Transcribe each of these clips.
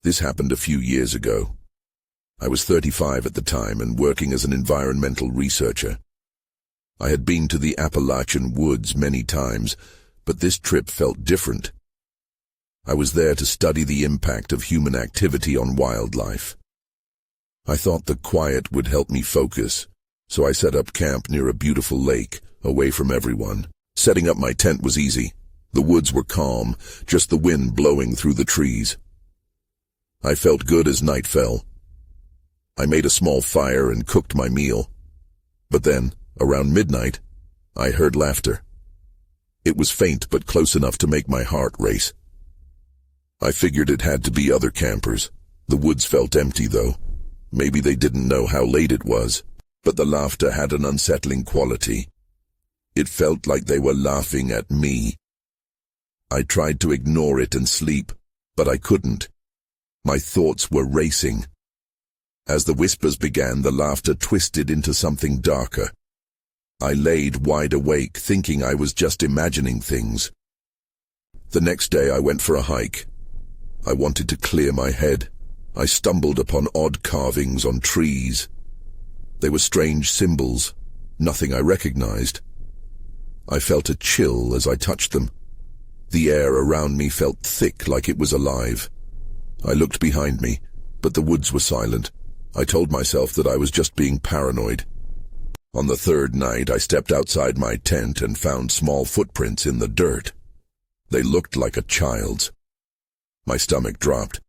This happened a few years ago. I was 35 at the time and working as an environmental researcher. I had been to the Appalachian woods many times, but this trip felt different. I was there to study the impact of human activity on wildlife. I thought the quiet would help me focus, so I set up camp near a beautiful lake, away from everyone. Setting up my tent was easy. The woods were calm, just the wind blowing through the trees. I felt good as night fell. I made a small fire and cooked my meal. But then, around midnight, I heard laughter. It was faint but close enough to make my heart race. I figured it had to be other campers. The woods felt empty, though. Maybe they didn't know how late it was. But the laughter had an unsettling quality. It felt like they were laughing at me. I tried to ignore it and sleep, but I couldn't. My thoughts were racing. As the whispers began, the laughter twisted into something darker. I laid wide awake, thinking I was just imagining things. The next day I went for a hike. I wanted to clear my head. I stumbled upon odd carvings on trees. They were strange symbols, nothing I recognized. I felt a chill as I touched them. The air around me felt thick, like it was alive. I looked behind me, but the woods were silent. I told myself that I was just being paranoid. On the third night, I stepped outside my tent and found small footprints in the dirt. They looked like a child's. My stomach dropped.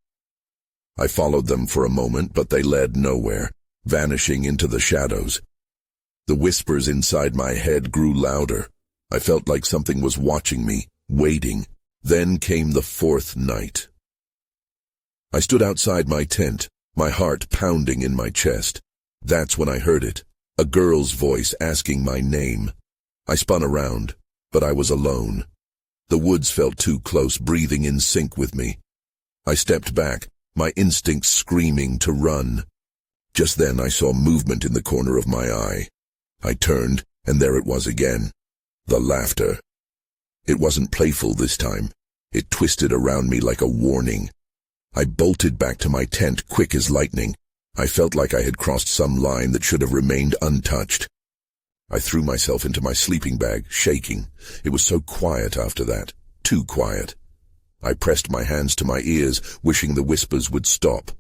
I followed them for a moment, but they led nowhere, vanishing into the shadows. The whispers inside my head grew louder. I felt like something was watching me, waiting. Then came the fourth night. I stood outside my tent, my heart pounding in my chest. That's when I heard it. A girl's voice asking my name. I spun around, but I was alone. The woods felt too close, breathing in sync with me. I stepped back, my instincts screaming to run. Just then I saw movement in the corner of my eye. I turned, and there it was again. The laughter. It wasn't playful this time. It twisted around me like a warning. I bolted back to my tent, quick as lightning. I felt like I had crossed some line that should have remained untouched. I threw myself into my sleeping bag, shaking. It was so quiet after that. Too quiet. I pressed my hands to my ears, wishing the whispers would stop.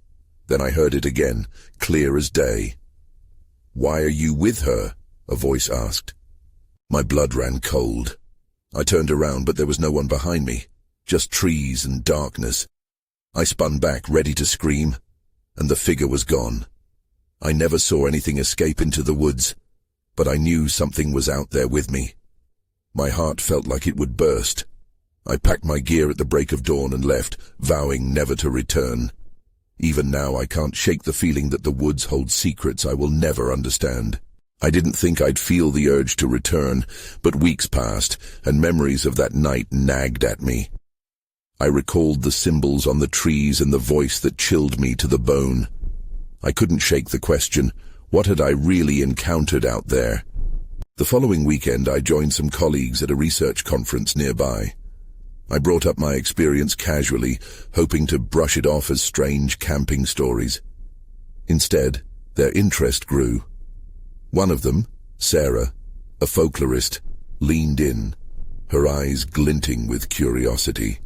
Then I heard it again, clear as day. "Why are you with her?" a voice asked. My blood ran cold. I turned around, but there was no one behind me. Just trees and darkness. I spun back, ready to scream, and the figure was gone. I never saw anything escape into the woods, but I knew something was out there with me. My heart felt like it would burst. I packed my gear at the break of dawn and left, vowing never to return. Even now I can't shake the feeling that the woods hold secrets I will never understand. I didn't think I'd feel the urge to return, but weeks passed, and memories of that night nagged at me. I recalled the symbols on the trees and the voice that chilled me to the bone. I couldn't shake the question, what had I really encountered out there? The following weekend I joined some colleagues at a research conference nearby. I brought up my experience casually, hoping to brush it off as strange camping stories. Instead, their interest grew. One of them, Sarah, a folklorist, leaned in, her eyes glinting with curiosity.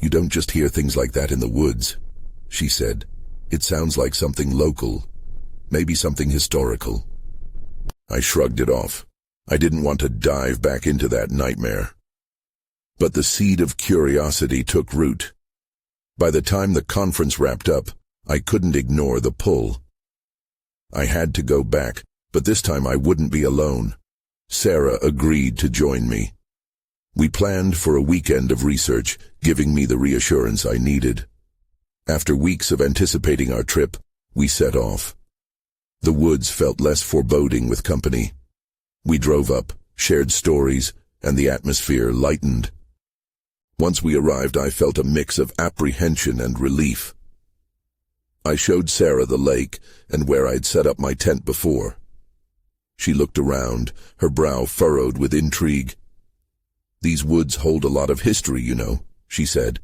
"You don't just hear things like that in the woods," she said. "It sounds like something local, maybe something historical." I shrugged it off. I didn't want to dive back into that nightmare. But the seed of curiosity took root. By the time the conference wrapped up, I couldn't ignore the pull. I had to go back, but this time I wouldn't be alone. Sarah agreed to join me. We planned for a weekend of research, giving me the reassurance I needed. After weeks of anticipating our trip, we set off. The woods felt less foreboding with company. We drove up, shared stories, and the atmosphere lightened. Once we arrived, I felt a mix of apprehension and relief. I showed Sarah the lake and where I'd set up my tent before. She looked around, her brow furrowed with intrigue. "These woods hold a lot of history, you know," she said.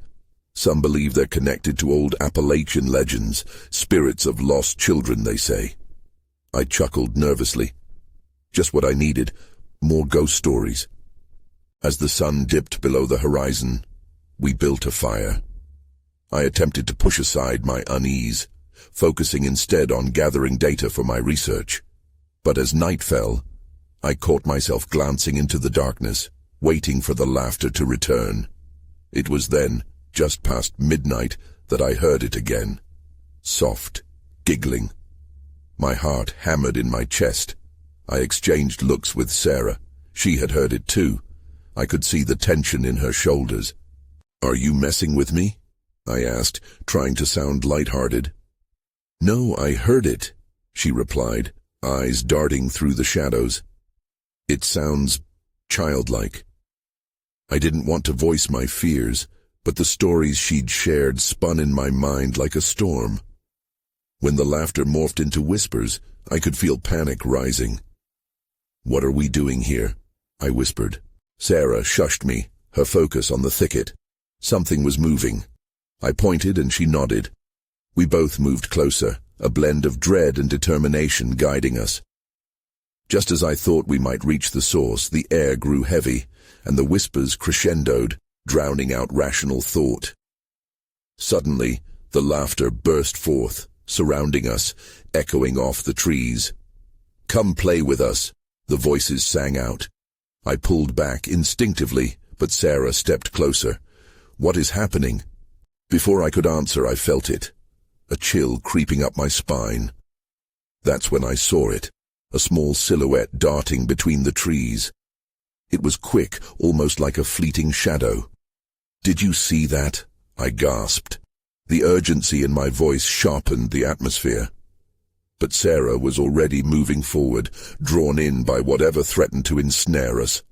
Some believe they're connected to old Appalachian legends, spirits of lost children, they say. I chuckled nervously. Just what I needed, more ghost stories. As the sun dipped below the horizon, we built a fire. I attempted to push aside my unease, focusing instead on gathering data for my research. But as night fell, I caught myself glancing into the darkness, waiting for the laughter to return. It was then, just past midnight, that I heard it again. Soft, giggling. My heart hammered in my chest. I exchanged looks with Sarah. She had heard it too. I could see the tension in her shoulders. "Are you messing with me?" I asked, trying to sound lighthearted. "No, I heard it," she replied, eyes darting through the shadows. "It sounds childlike." I didn't want to voice my fears, but the stories she'd shared spun in my mind like a storm. When the laughter morphed into whispers, I could feel panic rising. "What are we doing here?" I whispered. Sarah shushed me, her focus on the thicket. Something was moving. I pointed and she nodded. We both moved closer, a blend of dread and determination guiding us. Just as I thought we might reach the source, the air grew heavy, and the whispers crescendoed, drowning out rational thought. Suddenly, the laughter burst forth, surrounding us, echoing off the trees. "Come play with us," the voices sang out. I pulled back instinctively, but Sarah stepped closer. "What is happening?" Before I could answer, I felt it, a chill creeping up my spine. That's when I saw it, a small silhouette darting between the trees. It was quick, almost like a fleeting shadow. "Did you see that?" I gasped. The urgency in my voice sharpened the atmosphere. But Sarah was already moving forward, drawn in by whatever threatened to ensnare us.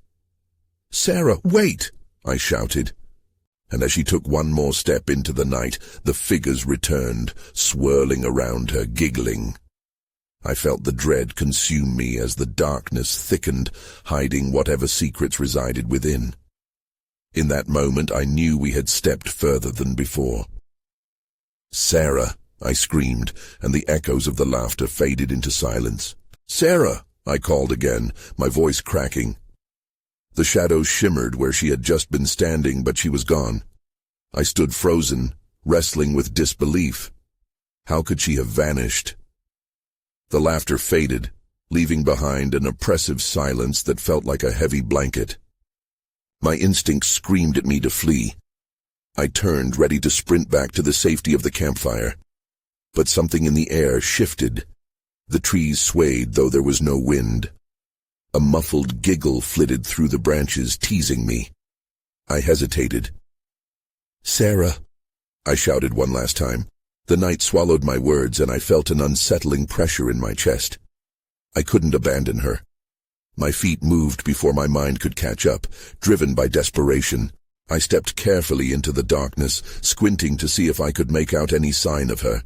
"Sarah, wait!" I shouted. And as she took one more step into the night, the figures returned, swirling around her, giggling. I felt the dread consume me as the darkness thickened, hiding whatever secrets resided within. In that moment, I knew we had stepped further than before. "Sarah!" I screamed, and the echoes of the laughter faded into silence. "Sarah!" I called again, my voice cracking. The shadows shimmered where she had just been standing, but she was gone. I stood frozen, wrestling with disbelief. How could she have vanished? The laughter faded, leaving behind an oppressive silence that felt like a heavy blanket. My instincts screamed at me to flee. I turned, ready to sprint back to the safety of the campfire. But something in the air shifted. The trees swayed, though there was no wind. A muffled giggle flitted through the branches, teasing me. I hesitated. "Sarah!" I shouted one last time. The night swallowed my words, and I felt an unsettling pressure in my chest. I couldn't abandon her. My feet moved before my mind could catch up, driven by desperation. I stepped carefully into the darkness, squinting to see if I could make out any sign of her.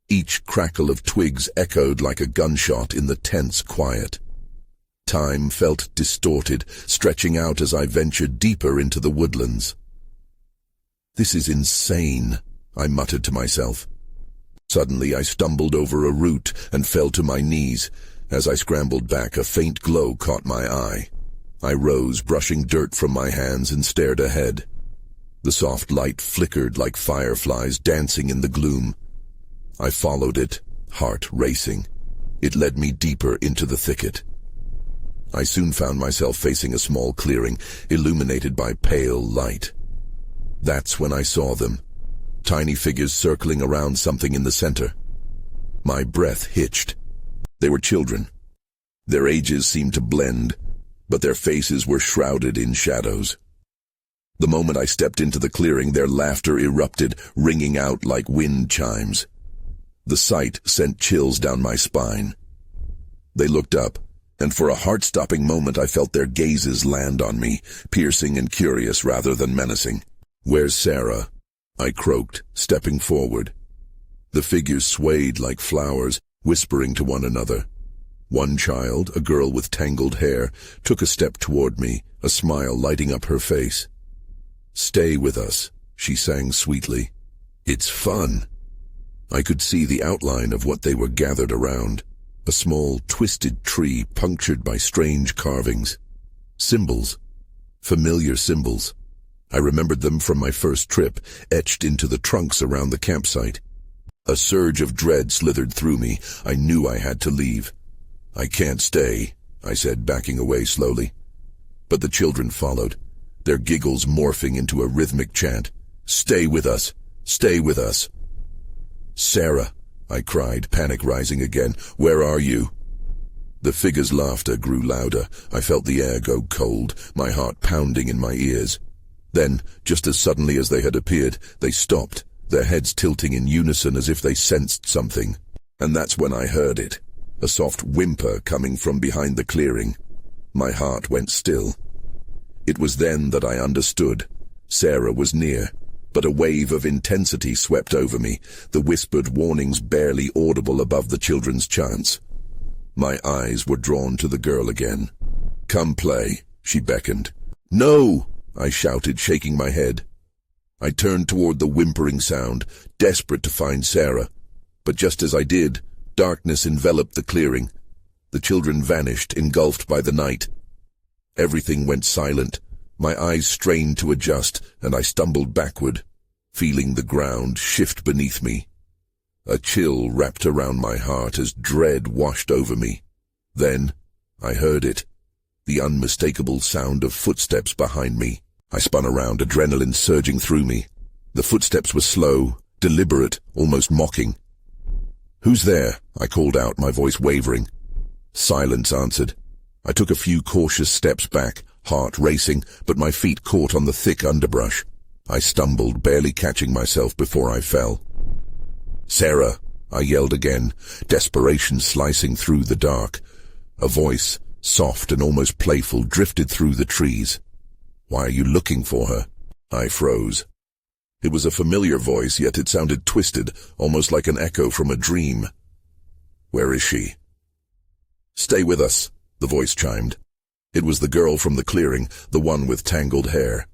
Each crackle of twigs echoed like a gunshot in the tense quiet. Time felt distorted, stretching out as I ventured deeper into the woodlands. "This is insane," I muttered to myself. Suddenly I stumbled over a root and fell to my knees. As I scrambled back, a faint glow caught my eye. I rose, brushing dirt from my hands, and stared ahead. The soft light flickered like fireflies dancing in the gloom. I followed it, heart racing. It led me deeper into the thicket. I soon found myself facing a small clearing, illuminated by pale light. That's when I saw them, tiny figures circling around something in the center. My breath hitched. They were children. Their ages seemed to blend, but their faces were shrouded in shadows. The moment I stepped into the clearing, their laughter erupted, ringing out like wind chimes. The sight sent chills down my spine. They looked up, and for a heart-stopping moment I felt their gazes land on me, piercing and curious rather than menacing. "Where's Sarah?" I croaked, stepping forward. The figures swayed like flowers, whispering to one another. One child, a girl with tangled hair, took a step toward me, a smile lighting up her face. "Stay with us," she sang sweetly. It's fun. I could see the outline of what they were gathered around. A small, twisted tree punctured by strange carvings. Symbols. Familiar symbols. I remembered them from my first trip, etched into the trunks around the campsite. A surge of dread slithered through me. I knew I had to leave. I can't stay, I said, backing away slowly. But the children followed, their giggles morphing into a rhythmic chant. Stay with us! Stay with us! Sarah, I cried, panic rising again. Where are you? The figure's laughter grew louder. I felt the air go cold, my heart pounding in my ears. Then, just as suddenly as they had appeared, they stopped, their heads tilting in unison as if they sensed something. And that's when I heard it, a soft whimper coming from behind the clearing. My heart went still. It was then that I understood. Sarah was near. But a wave of intensity swept over me, the whispered warnings barely audible above the children's chants. My eyes were drawn to the girl again. Come play, she beckoned. No, I shouted, shaking my head. I turned toward the whimpering sound, desperate to find Sarah. But just as I did, darkness enveloped the clearing. The children vanished, engulfed by the night. Everything went silent. My eyes strained to adjust, and I stumbled backward, feeling the ground shift beneath me. A chill wrapped around my heart as dread washed over me. Then, I heard it, the unmistakable sound of footsteps behind me. I spun around, adrenaline surging through me. The footsteps were slow, deliberate, almost mocking. Who's there? I called out, my voice wavering. Silence answered. I took a few cautious steps back, heart racing, but my feet caught on the thick underbrush. I stumbled, barely catching myself before I fell. Sarah, I yelled again, desperation slicing through the dark. A voice, soft and almost playful, drifted through the trees. Why are you looking for her? I froze. It was a familiar voice, yet it sounded twisted, almost like an echo from a dream. Where is she? Stay with us, the voice chimed. It was the girl from the clearing, the one with tangled hair.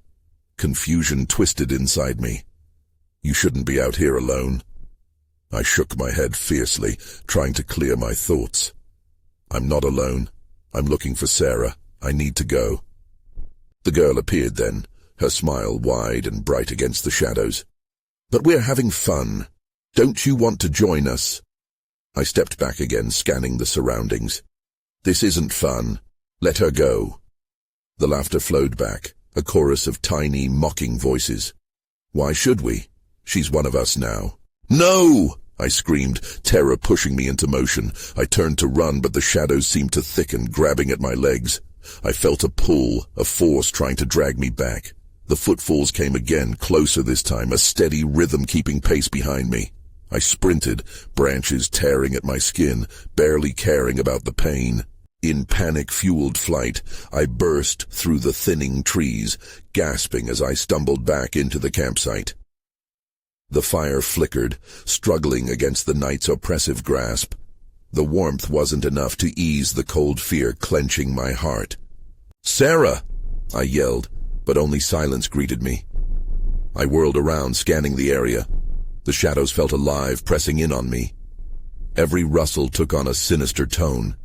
Confusion twisted inside me. You shouldn't be out here alone. I shook my head fiercely, trying to clear my thoughts. I'm not alone. I'm looking for Sarah. I need to go. The girl appeared then, her smile wide and bright against the shadows. But we're having fun. Don't you want to join us? I stepped back again, scanning the surroundings. This isn't fun. Let her go. The laughter flowed back, a chorus of tiny, mocking voices. Why should we? She's one of us now. No! I screamed, terror pushing me into motion. I turned to run, but the shadows seemed to thicken, grabbing at my legs. I felt a pull, a force trying to drag me back. The footfalls came again, closer this time, a steady rhythm keeping pace behind me. I sprinted, branches tearing at my skin, barely caring about the pain. In panic-fueled flight, I burst through the thinning trees, gasping as I stumbled back into the campsite. The fire flickered, struggling against the night's oppressive grasp. The warmth wasn't enough to ease the cold fear clenching my heart. Sarah! I yelled, but only silence greeted me. I whirled around, scanning the area. The shadows felt alive, pressing in on me. Every rustle took on a sinister tone.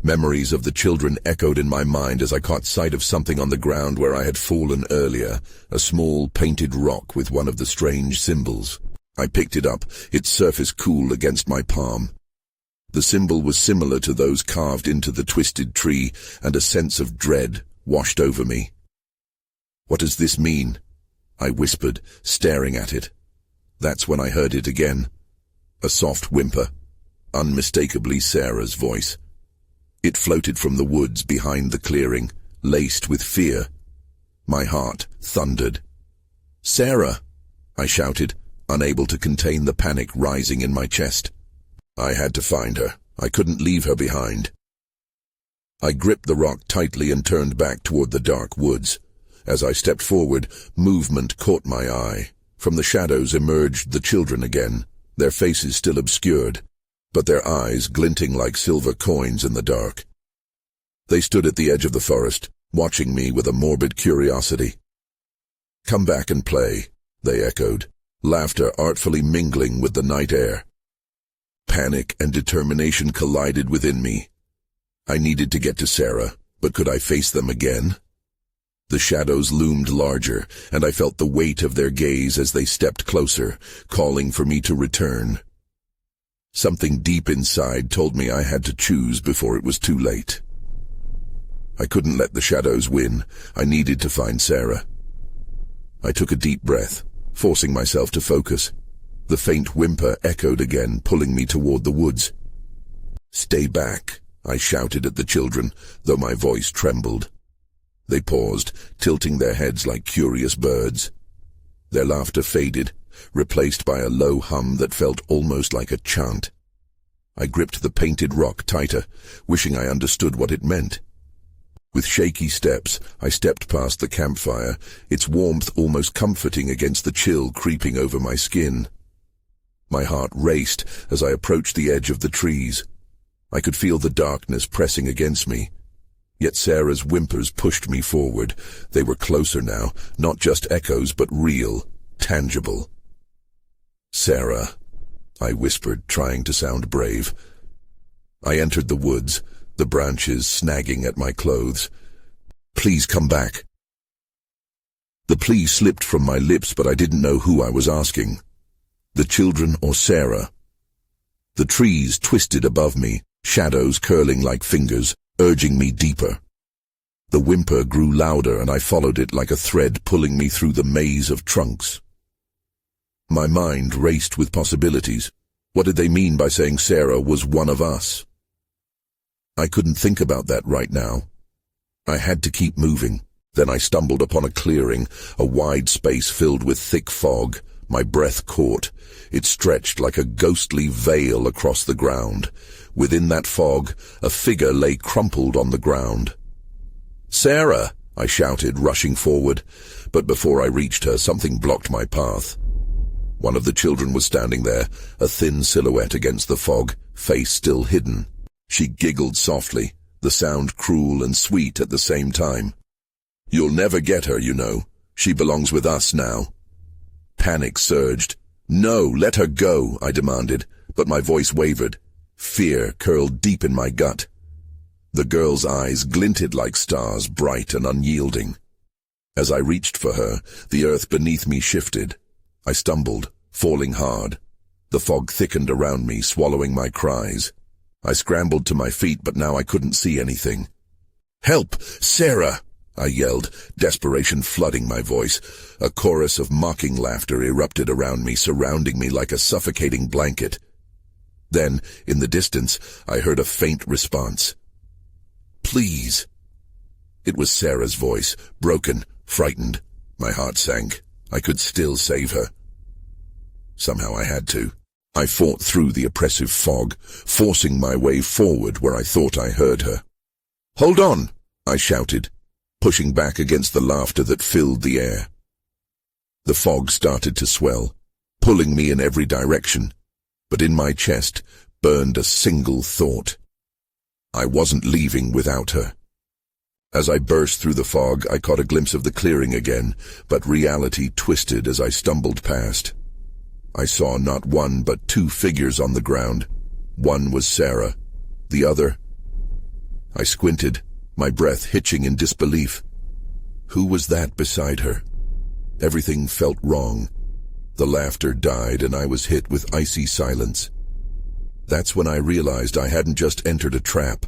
Memories of the children echoed in my mind as I caught sight of something on the ground where I had fallen earlier, a small painted rock with one of the strange symbols. I picked it up, its surface cool against my palm. The symbol was similar to those carved into the twisted tree, and a sense of dread washed over me. What does this mean? I whispered, staring at it. That's when I heard it again. A soft whimper, unmistakably Sarah's voice. It floated from the woods behind the clearing, laced with fear. My heart thundered. Sarah! I shouted, unable to contain the panic rising in my chest. I had to find her. I couldn't leave her behind. I gripped the rock tightly and turned back toward the dark woods. As I stepped forward, movement caught my eye. From the shadows emerged the children again, their faces still obscured, but their eyes glinting like silver coins in the dark. They stood at the edge of the forest, watching me with a morbid curiosity. Come back and play, they echoed, laughter artfully mingling with the night air. Panic and determination collided within me. I needed to get to Sarah, but could I face them again? The shadows loomed larger, and I felt the weight of their gaze as they stepped closer, calling for me to return. Something deep inside told me I had to choose before it was too late. I couldn't let the shadows win. I needed to find Sarah. I took a deep breath, forcing myself to focus. The faint whimper echoed again, pulling me toward the woods. "Stay back," I shouted at the children, though my voice trembled. They paused, tilting their heads like curious birds. Their laughter faded, replaced by a low hum that felt almost like a chant. I gripped the painted rock tighter, wishing I understood what it meant. With shaky steps, I stepped past the campfire, its warmth almost comforting against the chill creeping over my skin. My heart raced as I approached the edge of the trees. I could feel the darkness pressing against me. Yet Sarah's whimpers pushed me forward. They were closer now, not just echoes, but real, tangible. "Sarah," I whispered, trying to sound brave. I entered the woods, the branches snagging at my clothes. "Please come back." The plea slipped from my lips, but I didn't know who I was asking. The children or Sarah? The trees twisted above me, shadows curling like fingers, urging me deeper. The whimper grew louder, and I followed it like a thread pulling me through the maze of trunks. My mind raced with possibilities. What did they mean by saying Sarah was one of us? I couldn't think about that right now. I had to keep moving. Then I stumbled upon a clearing, a wide space filled with thick fog. My breath caught. It stretched like a ghostly veil across the ground. Within that fog, a figure lay crumpled on the ground. "Sarah!" I shouted, rushing forward. But before I reached her, something blocked my path. One of the children was standing there, a thin silhouette against the fog, face still hidden. She giggled softly, the sound cruel and sweet at the same time. "You'll never get her, you know. She belongs with us now." Panic surged. "No, let her go," I demanded, but my voice wavered. Fear curled deep in my gut. The girl's eyes glinted like stars, bright and unyielding. As I reached for her, the earth beneath me shifted. I stumbled, falling hard. The fog thickened around me, swallowing my cries. I scrambled to my feet, but now I couldn't see anything. "Help! Sarah!" I yelled, desperation flooding my voice. A chorus of mocking laughter erupted around me, surrounding me like a suffocating blanket. Then, in the distance, I heard a faint response. "Please." It was Sarah's voice, broken, frightened. My heart sank. I could still save her. Somehow I had to. I fought through the oppressive fog, forcing my way forward where I thought I heard her. "Hold on!" I shouted, pushing back against the laughter that filled the air. The fog started to swell, pulling me in every direction, but in my chest burned a single thought. I wasn't leaving without her. As I burst through the fog, I caught a glimpse of the clearing again, but reality twisted as I stumbled past. I saw not one but two figures on the ground. One was Sarah, the other... I squinted, my breath hitching in disbelief. Who was that beside her? Everything felt wrong. The laughter died and I was hit with icy silence. That's when I realized I hadn't just entered a trap.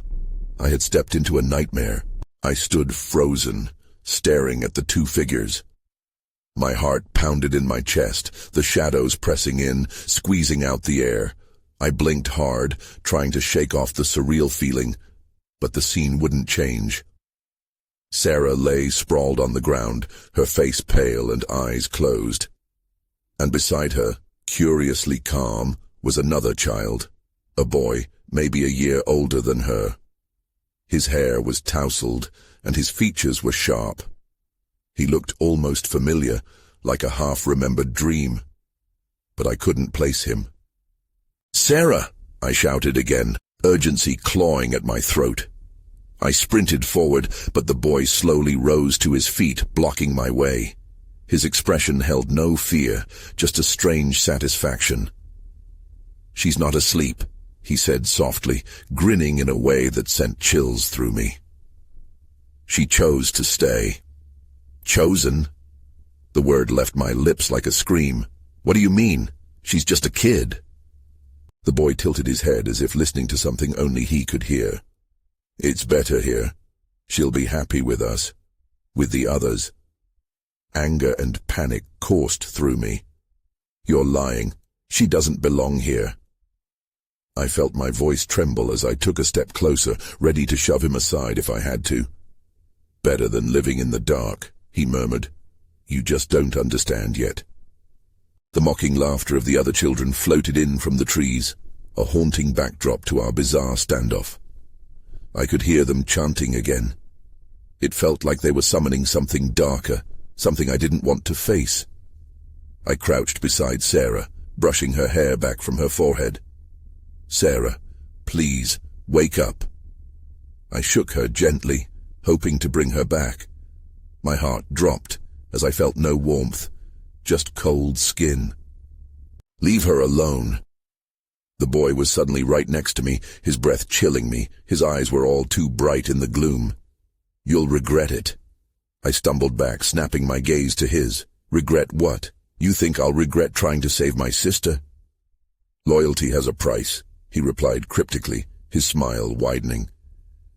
I had stepped into a nightmare. I stood frozen, staring at the two figures. My heart pounded in my chest, the shadows pressing in, squeezing out the air. I blinked hard, trying to shake off the surreal feeling, but the scene wouldn't change. Sarah lay sprawled on the ground, her face pale and eyes closed. And beside her, curiously calm, was another child, a boy, maybe a year older than her. His hair was tousled, and his features were sharp. He looked almost familiar, like a half-remembered dream. But I couldn't place him. "Sarah!" I shouted again, urgency clawing at my throat. I sprinted forward, but the boy slowly rose to his feet, blocking my way. His expression held no fear, just a strange satisfaction. "She's not asleep," he said softly, grinning in a way that sent chills through me. "She chose to stay." "Chosen?" The word left my lips like a scream. "What do you mean? She's just a kid." The boy tilted his head as if listening to something only he could hear. "It's better here. She'll be happy with us. With the others." Anger and panic coursed through me. "You're lying. She doesn't belong here." I felt my voice tremble as I took a step closer, ready to shove him aside if I had to. "Better than living in the dark," he murmured. "You just don't understand yet." The mocking laughter of the other children floated in from the trees, a haunting backdrop to our bizarre standoff. I could hear them chanting again. It felt like they were summoning something darker, something I didn't want to face. I crouched beside Sarah, brushing her hair back from her forehead. "Sarah, please, wake up." I shook her gently, hoping to bring her back. My heart dropped as I felt no warmth, just cold skin. "Leave her alone." The boy was suddenly right next to me, his breath chilling me. His eyes were all too bright in the gloom. "You'll regret it." I stumbled back, snapping my gaze to his. "Regret what? You think I'll regret trying to save my sister?" "Loyalty has a price," he replied cryptically, his smile widening.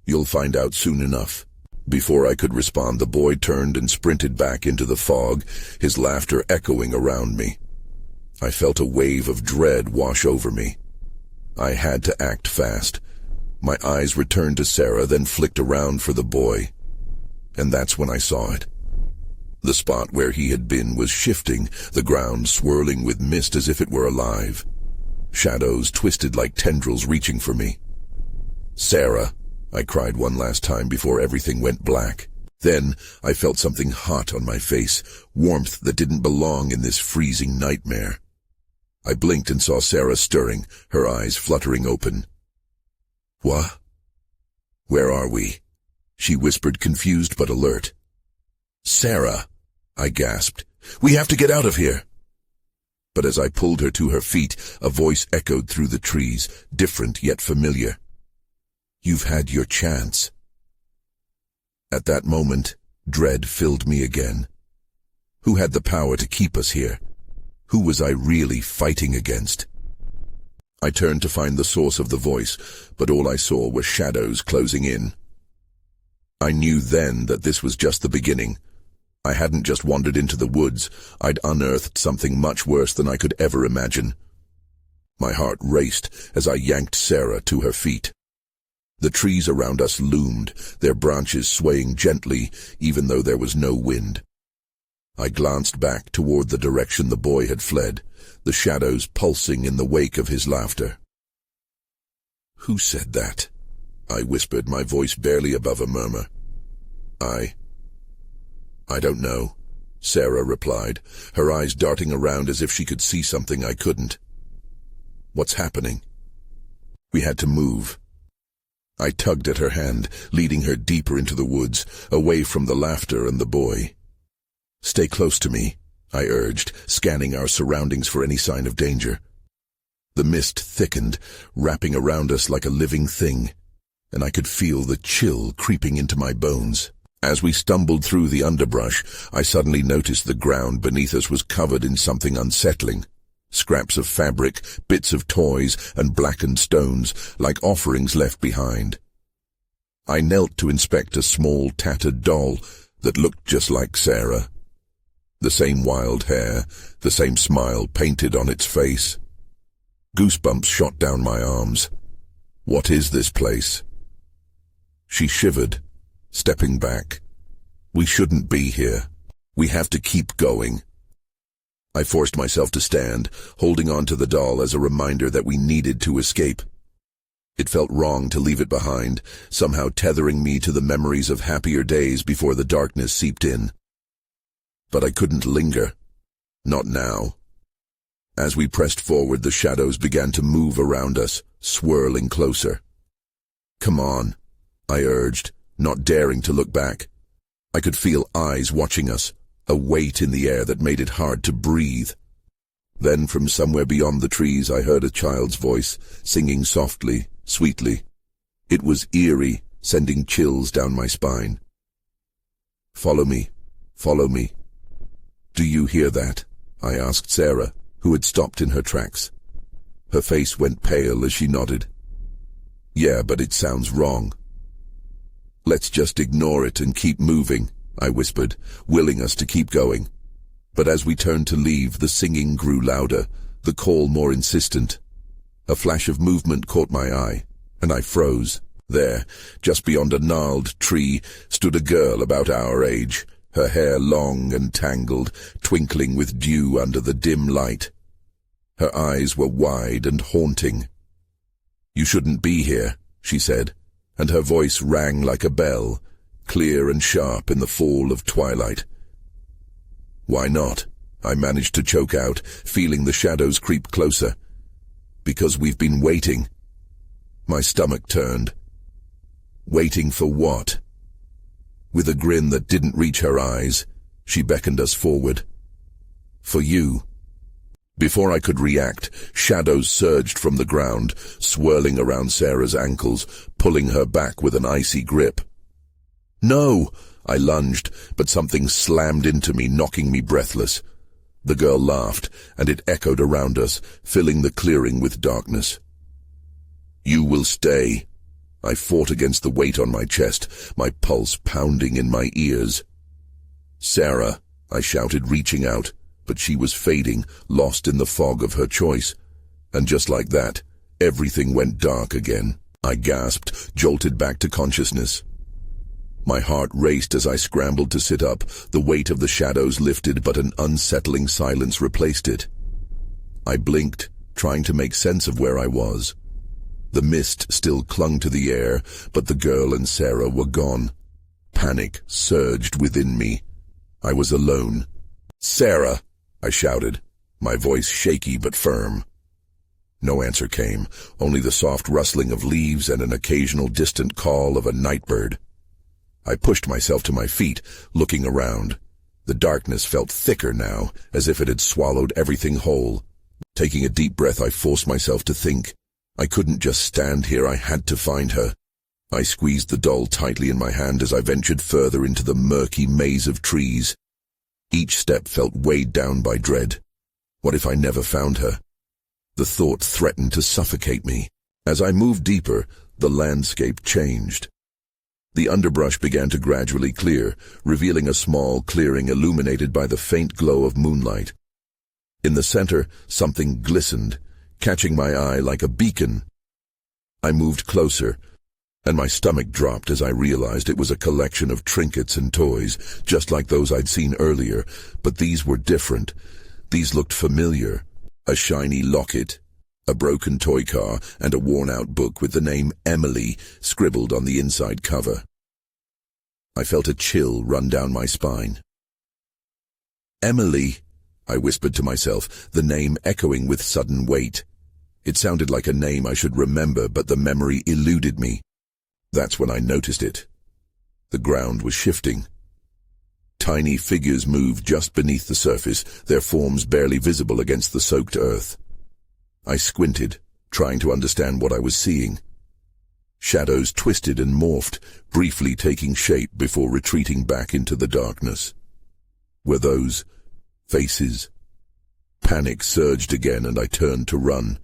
"You'll find out soon enough." Before I could respond, the boy turned and sprinted back into the fog, his laughter echoing around me. I felt a wave of dread wash over me. I had to act fast. My eyes returned to Sarah, then flicked around for the boy. And that's when I saw it. The spot where he had been was shifting, the ground swirling with mist as if it were alive. Shadows twisted like tendrils reaching for me. "Sarah!" I cried one last time before everything went black. Then I felt something hot on my face, warmth that didn't belong in this freezing nightmare. I blinked and saw Sarah stirring, her eyes fluttering open. "What? Where are we?" she whispered, confused but alert. "Sarah!" I gasped. "We have to get out of here!" But as I pulled her to her feet, a voice echoed through the trees, different yet familiar. "You've had your chance." At that moment, dread filled me again. Who had the power to keep us here? Who was I really fighting against? I turned to find the source of the voice, but all I saw were shadows closing in. I knew then that this was just the beginning. I hadn't just wandered into the woods, I'd unearthed something much worse than I could ever imagine. My heart raced as I yanked Sarah to her feet. The trees around us loomed, their branches swaying gently, even though there was no wind. I glanced back toward the direction the boy had fled, the shadows pulsing in the wake of his laughter. "Who said that?" I whispered, my voice barely above a murmur. I don't know," Sarah replied, her eyes darting around as if she could see something I couldn't. "What's happening?" We had to move. I tugged at her hand, leading her deeper into the woods, away from the laughter and the boy. "Stay close to me," I urged, scanning our surroundings for any sign of danger. The mist thickened, wrapping around us like a living thing, and I could feel the chill creeping into my bones. As we stumbled through the underbrush, I suddenly noticed the ground beneath us was covered in something unsettling. Scraps of fabric, bits of toys, and blackened stones, like offerings left behind. I knelt to inspect a small, tattered doll that looked just like Sarah. The same wild hair, the same smile painted on its face. Goosebumps shot down my arms. "What is this place?" She shivered, stepping back. "We shouldn't be here. We have to keep going." I forced myself to stand, holding on to the doll as a reminder that we needed to escape. It felt wrong to leave it behind, somehow tethering me to the memories of happier days before the darkness seeped in. But I couldn't linger. Not now. As we pressed forward, the shadows began to move around us, swirling closer. "Come on," I urged, not daring to look back. I could feel eyes watching us, a weight in the air that made it hard to breathe. Then from somewhere beyond the trees I heard a child's voice, singing softly, sweetly. It was eerie, sending chills down my spine. "Follow me, follow me." "Do you hear that?" I asked Sarah, who had stopped in her tracks. Her face went pale as she nodded. "Yeah, but it sounds wrong." "Let's just ignore it and keep moving," I whispered, willing us to keep going. But as we turned to leave, the singing grew louder, the call more insistent. A flash of movement caught my eye, and I froze. There, just beyond a gnarled tree, stood a girl about our age, her hair long and tangled, twinkling with dew under the dim light. Her eyes were wide and haunting. "You shouldn't be here," she said, and her voice rang like a bell, clear and sharp in the fall of twilight. "Why not?" I managed to choke out, feeling the shadows creep closer. "Because we've been waiting." My stomach turned. Waiting for what? With a grin that didn't reach her eyes, she beckoned us forward. "For you." Before I could react, shadows surged from the ground, swirling around Sarah's ankles, pulling her back with an icy grip. "No!" I lunged, but something slammed into me, knocking me breathless. The girl laughed, and it echoed around us, filling the clearing with darkness. "You will stay." I fought against the weight on my chest, my pulse pounding in my ears. "Sarah," I shouted, reaching out, but she was fading, lost in the fog of her choice. And just like that, everything went dark again. I gasped, jolted back to consciousness. My heart raced as I scrambled to sit up. The weight of the shadows lifted, but an unsettling silence replaced it. I blinked, trying to make sense of where I was. The mist still clung to the air, but the girl and Sarah were gone. Panic surged within me. I was alone. "Sarah!" I shouted, my voice shaky but firm. No answer came, only the soft rustling of leaves and an occasional distant call of a nightbird. I pushed myself to my feet, looking around. The darkness felt thicker now, as if it had swallowed everything whole. Taking a deep breath, I forced myself to think. I couldn't just stand here, I had to find her. I squeezed the doll tightly in my hand as I ventured further into the murky maze of trees. Each step felt weighed down by dread. What if I never found her? The thought threatened to suffocate me. As I moved deeper, the landscape changed. The underbrush began to gradually clear, revealing a small clearing illuminated by the faint glow of moonlight. In the center, something glistened, catching my eye like a beacon. I moved closer, and my stomach dropped as I realized it was a collection of trinkets and toys, just like those I'd seen earlier, but these were different. These looked familiar. A shiny locket, a broken toy car, and a worn-out book with the name Emily scribbled on the inside cover. I felt a chill run down my spine. "Emily," I whispered to myself, the name echoing with sudden weight. It sounded like a name I should remember, but the memory eluded me. That's when I noticed it. The ground was shifting. Tiny figures moved just beneath the surface, their forms barely visible against the soaked earth. I squinted, trying to understand what I was seeing. Shadows twisted and morphed, briefly taking shape before retreating back into the darkness. Were those faces? Panic surged again, and I turned to run.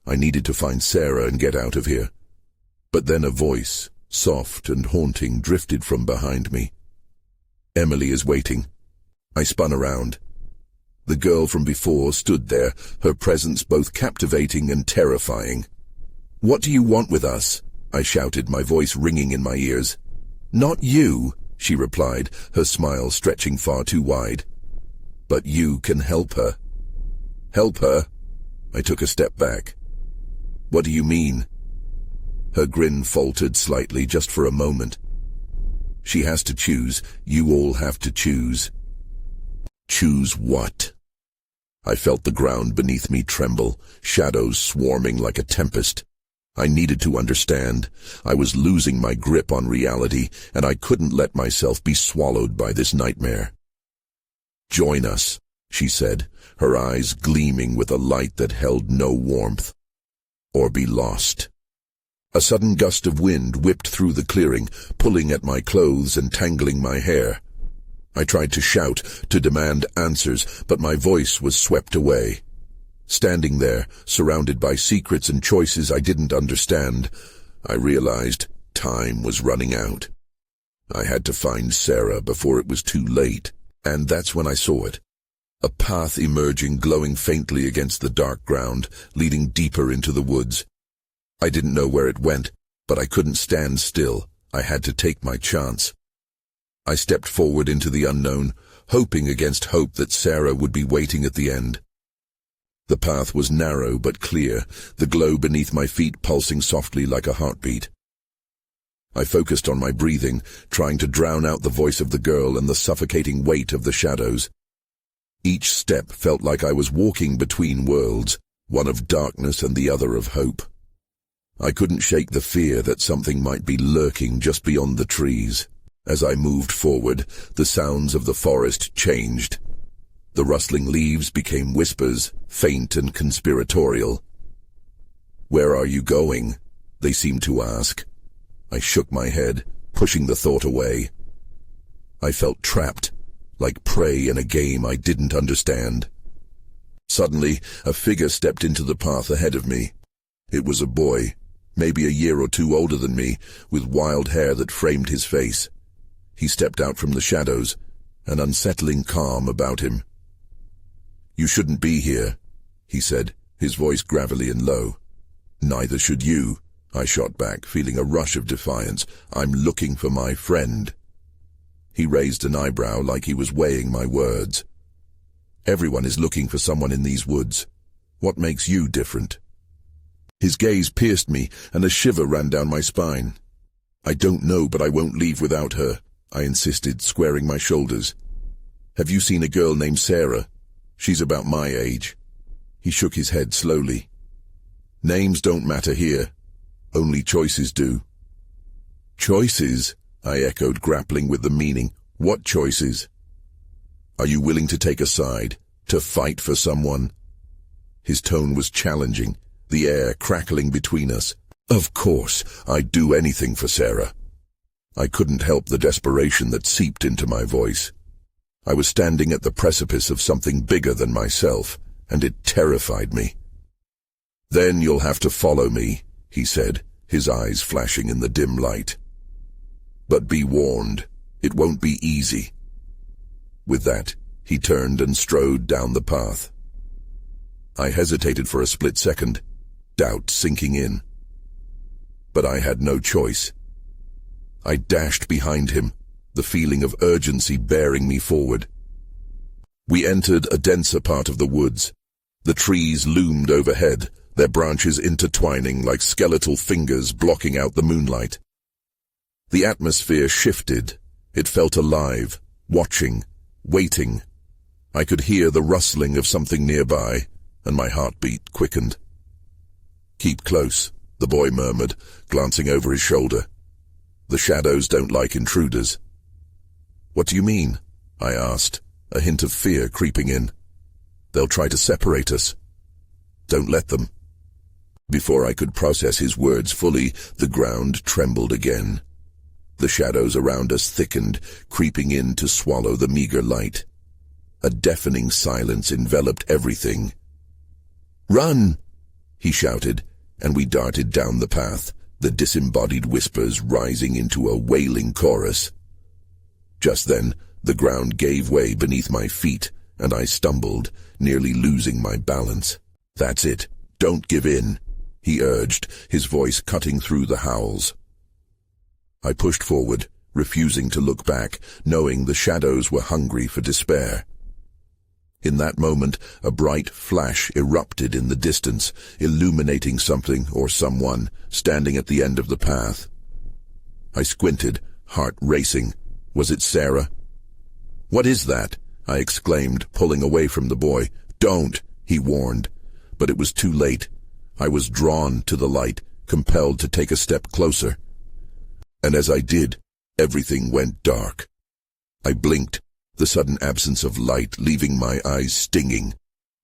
I needed to find Sarah and get out of here. But then a voice, soft and haunting, drifted from behind me. "Emily is waiting." I spun around. The girl from before stood there, her presence both captivating and terrifying. "What do you want with us?" I shouted, my voice ringing in my ears. "Not you," she replied, her smile stretching far too wide. "But you can help her." "Help her?" I took a step back. "What do you mean?" Her grin faltered slightly just for a moment. "She has to choose. You all have to choose." "Choose what?" I felt the ground beneath me tremble, shadows swarming like a tempest. I needed to understand. I was losing my grip on reality, and I couldn't let myself be swallowed by this nightmare. "Join us," she said, her eyes gleaming with a light that held no warmth. "Or be lost." A sudden gust of wind whipped through the clearing, pulling at my clothes and tangling my hair. I tried to shout, to demand answers, but my voice was swept away. Standing there, surrounded by secrets and choices I didn't understand, I realized time was running out. I had to find Sarah before it was too late, and that's when I saw it. A path emerging, glowing faintly against the dark ground, leading deeper into the woods. I didn't know where it went, but I couldn't stand still. I had to take my chance. I stepped forward into the unknown, hoping against hope that Sarah would be waiting at the end. The path was narrow but clear, the glow beneath my feet pulsing softly like a heartbeat. I focused on my breathing, trying to drown out the voice of the girl and the suffocating weight of the shadows. Each step felt like I was walking between worlds, one of darkness and the other of hope. I couldn't shake the fear that something might be lurking just beyond the trees. As I moved forward, the sounds of the forest changed. The rustling leaves became whispers, faint and conspiratorial. "Where are you going?" they seemed to ask. I shook my head, pushing the thought away. I felt trapped, like prey in a game I didn't understand. Suddenly, a figure stepped into the path ahead of me. It was a boy, maybe a year or two older than me, with wild hair that framed his face. He stepped out from the shadows, an unsettling calm about him. "You shouldn't be here," he said, his voice gravelly and low. "Neither should you," I shot back, feeling a rush of defiance. "I'm looking for my friend." He raised an eyebrow like he was weighing my words. "Everyone is looking for someone in these woods. What makes you different?" His gaze pierced me, and a shiver ran down my spine. "I don't know, but I won't leave without her," I insisted, squaring my shoulders. "Have you seen a girl named Sarah? She's about my age." He shook his head slowly. "Names don't matter here. Only choices do." "Choices?" I echoed, grappling with the meaning. "What choices?" "Are you willing to take a side, to fight for someone?" His tone was challenging, the air crackling between us. Of course, I'd do anything for Sarah. I couldn't help the desperation that seeped into my voice. I was standing at the precipice of something bigger than myself, and it terrified me. "Then you'll have to follow me," he said, his eyes flashing in the dim light. "But be warned, it won't be easy." With that, he turned and strode down the path. I hesitated for a split second, doubt sinking in. But I had no choice. I dashed behind him, the feeling of urgency bearing me forward. We entered a denser part of the woods. The trees loomed overhead, their branches intertwining like skeletal fingers blocking out the moonlight. The atmosphere shifted. It felt alive, watching, waiting. I could hear the rustling of something nearby, and my heartbeat quickened. "Keep close," the boy murmured, glancing over his shoulder. "The shadows don't like intruders." "What do you mean?" I asked, a hint of fear creeping in. "They'll try to separate us." "Don't let them." Before I could process his words fully, the ground trembled again. The shadows around us thickened, creeping in to swallow the meager light. A deafening silence enveloped everything. "Run!" he shouted, and we darted down the path, the disembodied whispers rising into a wailing chorus. Just then, the ground gave way beneath my feet, and I stumbled, nearly losing my balance. "That's it. Don't give in," he urged, his voice cutting through the howls. I pushed forward, refusing to look back, knowing the shadows were hungry for despair. In that moment, a bright flash erupted in the distance, illuminating something or someone standing at the end of the path. I squinted, heart racing. Was it Sarah? "What is that?" I exclaimed, pulling away from the boy. "Don't," he warned. But it was too late. I was drawn to the light, compelled to take a step closer. And as I did, everything went dark. I blinked, the sudden absence of light leaving my eyes stinging.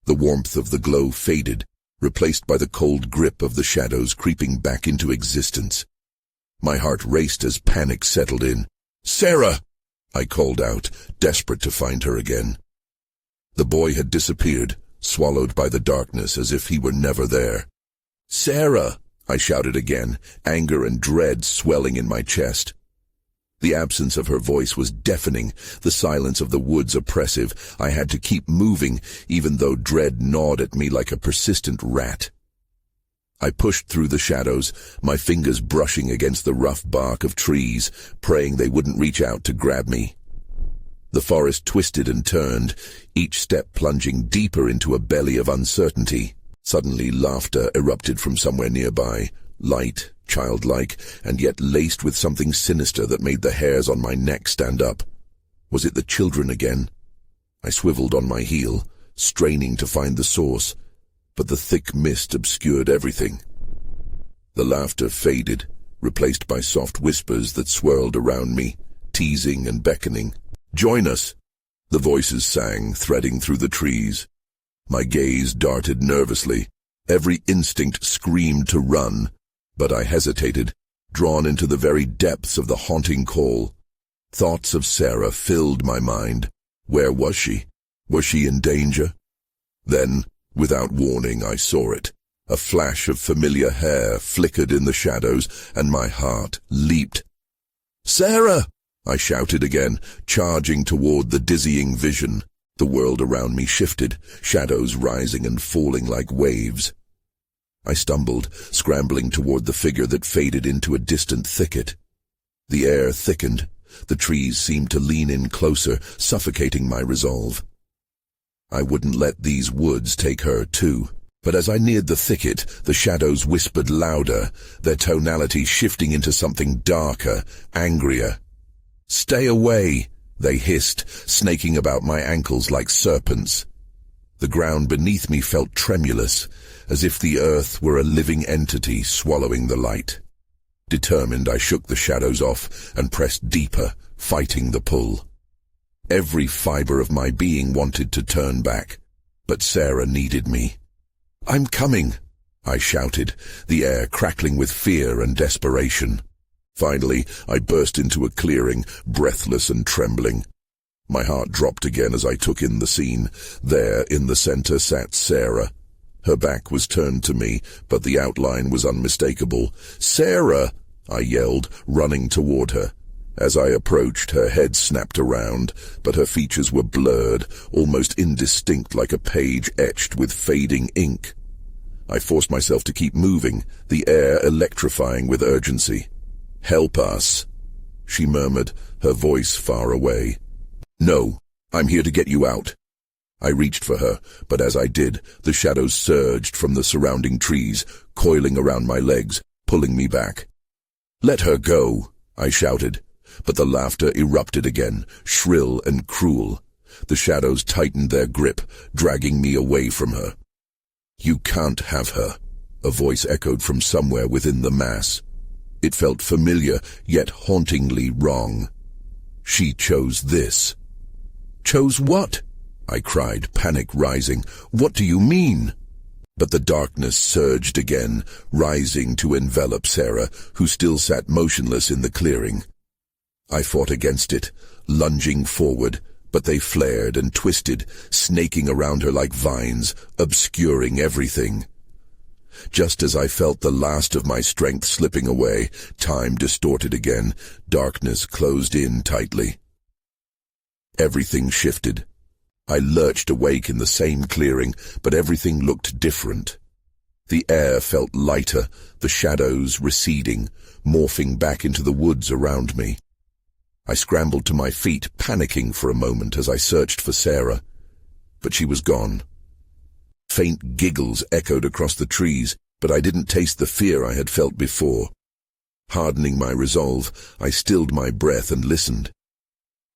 The warmth of the glow faded, replaced by the cold grip of the shadows creeping back into existence. My heart raced as panic settled in. "Sarah!" I called out, desperate to find her again. The boy had disappeared, swallowed by the darkness as if he were never there. "Sarah!" I shouted again, anger and dread swelling in my chest. The absence of her voice was deafening, the silence of the woods oppressive. I had to keep moving, even though dread gnawed at me like a persistent rat. I pushed through the shadows, my fingers brushing against the rough bark of trees, praying they wouldn't reach out to grab me. The forest twisted and turned, each step plunging deeper into a belly of uncertainty. Suddenly laughter erupted from somewhere nearby, light, childlike, and yet laced with something sinister that made the hairs on my neck stand up. Was it the children again? I swiveled on my heel, straining to find the source, but the thick mist obscured everything. The laughter faded, replaced by soft whispers that swirled around me, teasing and beckoning. "Join us!" the voices sang, threading through the trees. My gaze darted nervously. Every instinct screamed to run, but I hesitated, drawn into the very depths of the haunting call. Thoughts of Sarah filled my mind. Where was she? Was she in danger? Then, without warning, I saw it. A flash of familiar hair flickered in the shadows, and my heart leaped. "Sarah!" I shouted again, charging toward the dizzying vision. The world around me shifted, shadows rising and falling like waves. I stumbled, scrambling toward the figure that faded into a distant thicket. The air thickened. The trees seemed to lean in closer, suffocating my resolve. I wouldn't let these woods take her too. But as I neared the thicket, the shadows whispered louder, their tonality shifting into something darker, angrier. "Stay away," they hissed, snaking about my ankles like serpents. The ground beneath me felt tremulous, as if the earth were a living entity swallowing the light. Determined, I shook the shadows off and pressed deeper, fighting the pull. Every fiber of my being wanted to turn back, but Sarah needed me. "I'm coming," I shouted, the air crackling with fear and desperation. Finally, I burst into a clearing, breathless and trembling. My heart dropped again as I took in the scene. There, in the center, sat Sarah. Her back was turned to me, but the outline was unmistakable. "Sarah!" I yelled, running toward her. As I approached, her head snapped around, but her features were blurred, almost indistinct like a page etched with fading ink. I forced myself to keep moving, the air electrifying with urgency. "Help us," she murmured, her voice far away. "No, I'm here to get you out." I reached for her, but as I did, the shadows surged from the surrounding trees, coiling around my legs, pulling me back. "Let her go," I shouted, but the laughter erupted again, shrill and cruel. The shadows tightened their grip, dragging me away from her. "You can't have her," a voice echoed from somewhere within the mass. It felt familiar, yet hauntingly wrong. "She chose this." "Chose what?" I cried, panic rising. "What do you mean?" But the darkness surged again, rising to envelop Sarah, who still sat motionless in the clearing. I fought against it, lunging forward, but they flared and twisted, snaking around her like vines, obscuring everything. Just as I felt the last of my strength slipping away, time distorted again, darkness closed in tightly. Everything shifted. I lurched awake in the same clearing, but everything looked different. The air felt lighter, the shadows receding, morphing back into the woods around me. I scrambled to my feet, panicking for a moment as I searched for Sarah, but she was gone. Faint giggles echoed across the trees, but I didn't taste the fear I had felt before. Hardening my resolve, I stilled my breath and listened.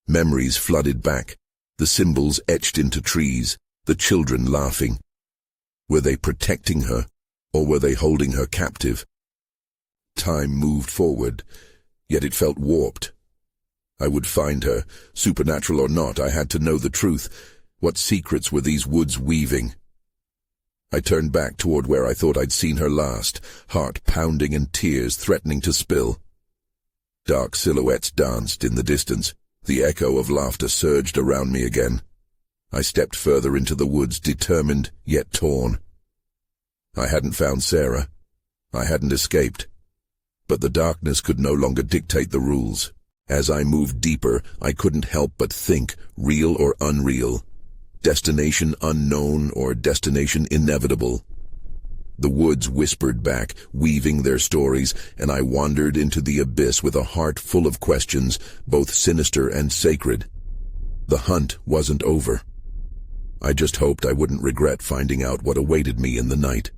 Memories flooded back, the symbols etched into trees, the children laughing. Were they protecting her, or were they holding her captive? Time moved forward, yet it felt warped. I would find her. Supernatural or not, I had to know the truth. What secrets were these woods weaving? I turned back toward where I thought I'd seen her last, heart pounding and tears threatening to spill. Dark silhouettes danced in the distance. The echo of laughter surged around me again. I stepped further into the woods, determined yet torn. I hadn't found Sarah. I hadn't escaped. But the darkness could no longer dictate the rules. As I moved deeper, I couldn't help but think, real or unreal, destination unknown or destination inevitable. The woods whispered back, weaving their stories, and I wandered into the abyss with a heart full of questions, both sinister and sacred. The hunt wasn't over. I just hoped I wouldn't regret finding out what awaited me in the night.